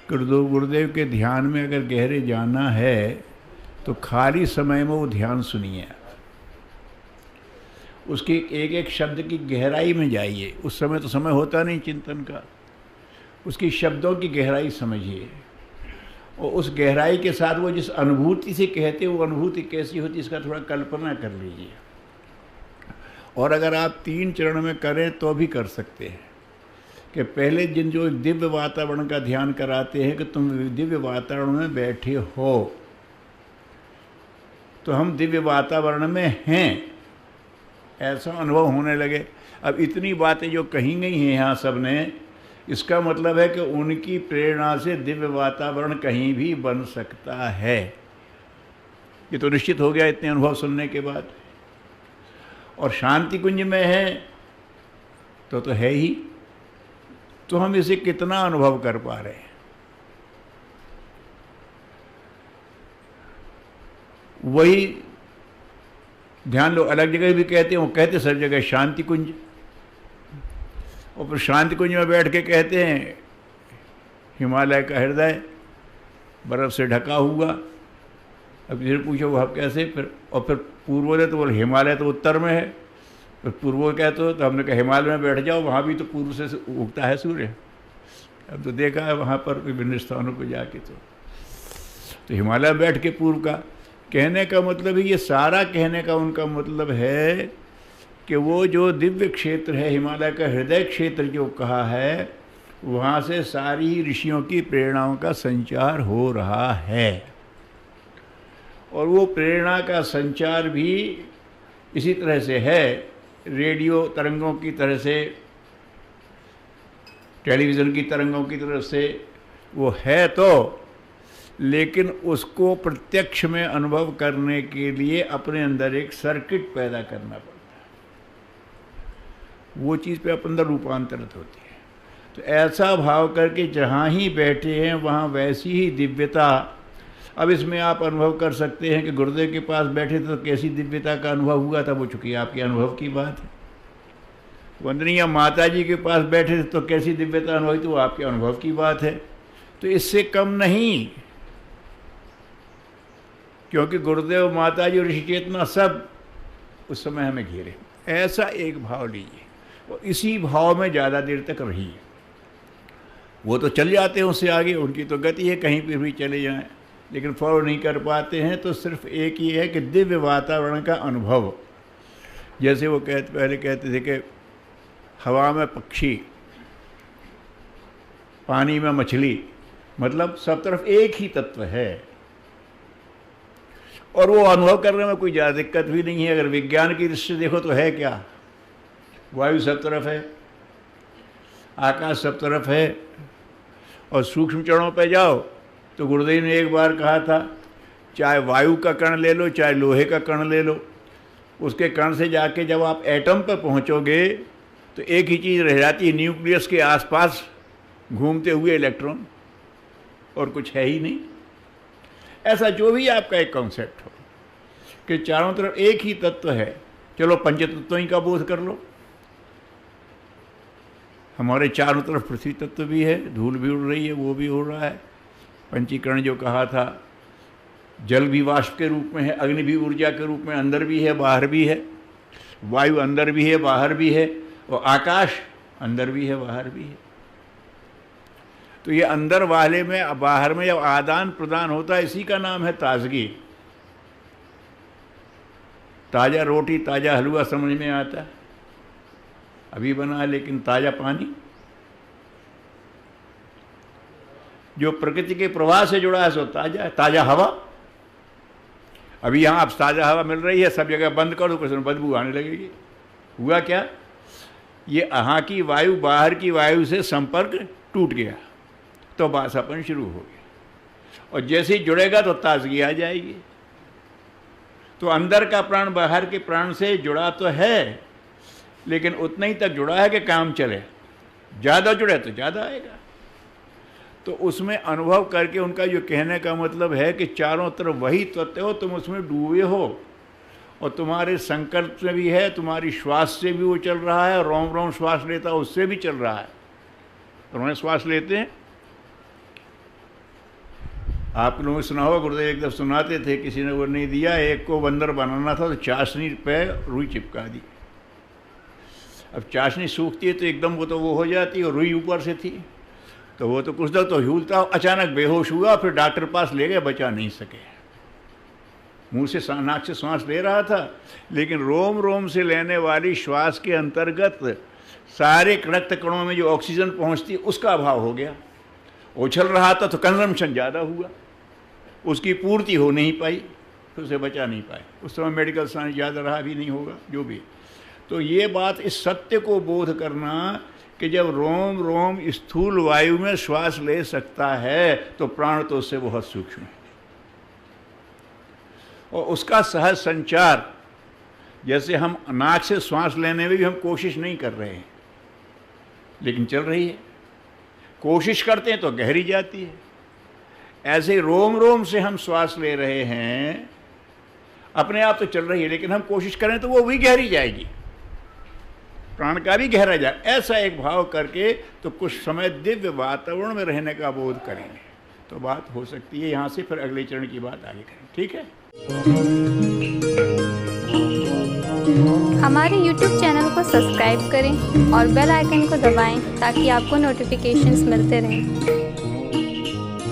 गुरुदेव के ध्यान में अगर गहरे जाना है तो खाली समय में वो ध्यान सुनिए, उसकी एक एक शब्द की गहराई में जाइए। उस समय तो समय होता नहीं चिंतन का, उसकी शब्दों की गहराई समझिए और उस गहराई के साथ वो जिस अनुभूति से कहते वो अनुभूति कैसी होती इसका थोड़ा कल्पना कर लीजिए। और अगर आप 3 चरण में करें तो भी कर सकते हैं कि पहले दिन जो एक दिव्य वातावरण का ध्यान कराते हैं कि तुम दिव्य वातावरण में बैठे हो, तो हम दिव्य वातावरण में हैं ऐसा अनुभव होने लगे। अब इतनी बातें जो कही गई हैं यहाँ सब ने, इसका मतलब है कि उनकी प्रेरणा से दिव्य वातावरण कहीं भी बन सकता है। ये तो निश्चित हो गया इतने अनुभव सुनने के बाद। और शांति कुंज में है तो है ही, तो हम इसे कितना अनुभव कर पा रहे हैं। वही ध्यान लोग अलग जगह भी कहते हैं, वो कहते सब जगह शांति कुंज, और फिर शांति कुंज में बैठ के कहते हैं हिमालय का हृदय बर्फ से ढका हुआ। अब फिर पूछो वह कैसे, फिर और फिर पूर्वोदय तो बोले हिमालय तो उत्तर में है, फिर पूर्व कहते हो तो हमने कहा हिमालय में बैठ जाओ, वहाँ भी तो पूर्व से उगता है सूर्य। अब तो देखा है वहाँ पर विभिन्न स्थानों पर जाके, तो हिमालय में बैठ के पूर्व का कहने का मतलब है, ये सारा कहने का उनका मतलब है कि वो जो दिव्य क्षेत्र है हिमालय का हृदय क्षेत्र जो कहा है, वहाँ से सारी ऋषियों की प्रेरणाओं का संचार हो रहा है। और वो प्रेरणा का संचार भी इसी तरह से है, रेडियो तरंगों की तरह से, टेलीविज़न की तरंगों की तरह से वो है तो, लेकिन उसको प्रत्यक्ष में अनुभव करने के लिए अपने अंदर एक सर्किट पैदा करना पड़ता है, वो चीज़ पे अपने अंदर रूपांतरित होती है। तो ऐसा भाव करके जहाँ ही बैठे हैं वहाँ वैसी ही दिव्यता। अब इसमें आप अनुभव कर सकते हैं कि गुरुदेव के पास बैठे थे तो कैसी दिव्यता का अनुभव हुआ था, वो चूँकि आपके अनुभव की बात है। वंदनीय माता जी के पास बैठे थे तो कैसी दिव्यता अनुभव थी, वो आपके अनुभव की बात है। तो इससे कम नहीं, क्योंकि गुरुदेव माता जी ऋषि चेतना सब उस समय हमें घेरे। ऐसा एक भाव लीजिए और इसी भाव में ज़्यादा देर तक रहिए। वो तो चल जाते हैं उससे आगे, उनकी तो गति है, कहीं पर भी चले जाएं, लेकिन फॉलो नहीं कर पाते हैं। तो सिर्फ एक ही है कि दिव्य वातावरण का अनुभव। जैसे वो पहले कहते थे कि हवा में पक्षी, पानी में मछली, मतलब सब तरफ एक ही तत्व है और वो अनुभव करने में कोई ज़्यादा दिक्कत भी नहीं है। अगर विज्ञान की दृष्टि से देखो तो है क्या, वायु सब तरफ है, आकाश सब तरफ है। और सूक्ष्म चरणों पे जाओ तो गुरुदेव ने एक बार कहा था, चाहे वायु का कण ले लो चाहे लोहे का कण ले लो, उसके कण से जाके जब आप एटम पर पहुँचोगे तो एक ही चीज़ रह जाती है, न्यूक्लियस के आसपास घूमते हुए इलेक्ट्रॉन, और कुछ है ही नहीं। ऐसा जो भी आपका एक कॉन्सेप्ट हो कि चारों तरफ एक ही तत्व है। चलो पंचतत्वों ही का बोध कर लो, हमारे चारों तरफ पृथ्वी तत्व भी है, धूल भी उड़ रही है, वो भी उड़ रहा है। पंचीकरण जो कहा था, जल भी वाष्प के रूप में है, अग्नि भी ऊर्जा के रूप में अंदर भी है बाहर भी है, वायु अंदर भी है बाहर भी है, और आकाश अंदर भी है बाहर भी है। तो ये अंदर वाले में बाहर में जब आदान प्रदान होता है, इसी का नाम है ताजगी। ताज़ा रोटी ताज़ा हलवा समझ में आता है, अभी बना है, लेकिन ताज़ा पानी जो प्रकृति के प्रवाह से जुड़ा है सो ताज़ा है। ताज़ा हवा, अभी यहाँ आप ताज़ा हवा मिल रही है, सब जगह बंद कर दो कुछ बदबू आने लगेगी। हुआ क्या, ये यहाँ की वायु बाहर की वायु से संपर्क टूट गया तो बासापन शुरू हो गया, और जैसे ही जुड़ेगा तो ताजगी आ जाएगी। तो अंदर का प्राण बाहर के प्राण से जुड़ा तो है, लेकिन उतना ही तक जुड़ा है कि काम चले। ज़्यादा जुड़े तो ज़्यादा आएगा। तो उसमें अनुभव करके उनका जो कहने का मतलब है कि चारों तरफ वही तत्व हो, तुम उसमें डूबे हो, और तुम्हारे संकल्प से भी है, तुम्हारी श्वास से भी वो चल रहा है, और रोम रोम श्वास लेता है उससे भी चल रहा है। उन्होंने श्वास लेते हैं आप लोगों ने सुना होगा, गुरुदेव एक दफ़ सुनाते थे, किसी ने वो नहीं दिया, एक को बंदर बनाना था तो चाशनी पे रुई चिपका दी। अब चाशनी सूखती है तो एकदम वो तो वो हो जाती है, और रुई ऊपर से थी, तो वो तो कुछ देर तो झूलता, अचानक बेहोश हुआ, फिर डॉक्टर पास ले गए, बचा नहीं सके। मुंह से नाक से सांस ले रहा था, लेकिन रोम रोम से लेने वाली श्वास के अंतर्गत सारे रक्त कणों में जो ऑक्सीजन पहुंचती उसका अभाव हो गया। उछल रहा था तो कंजम्पशन ज़्यादा हुआ, उसकी पूर्ति हो नहीं पाई, फिर उसे बचा नहीं पाए। उस समय मेडिकल साइंस ज़्यादा रहा भी नहीं होगा, जो भी। तो ये बात, इस सत्य को बोध करना कि जब रोम रोम स्थूल वायु में श्वास ले सकता है तो प्राण तो उससे बहुत सूक्ष्म है, और उसका सहज संचार, जैसे हम नाक से श्वास लेने में भी हम कोशिश नहीं कर रहे हैं, लेकिन चल रही है, कोशिश करते हैं तो गहरी जाती है। ऐसे रोम रोम से हम श्वास ले रहे हैं, अपने आप तो चल रही है, लेकिन हम कोशिश करें तो वो भी गहरी जाएगी, प्राण का भी गहरा जाए। ऐसा एक भाव करके तो कुछ समय दिव्य वातावरण में रहने का बोध करेंगे तो बात हो सकती है। यहाँ से फिर अगले चरण की बात आगे करें, ठीक है। हमारे YouTube चैनल को सब्सक्राइब करें और बेल आइकन को दबाएं ताकि आपको नोटिफिकेशंस मिलते रहें।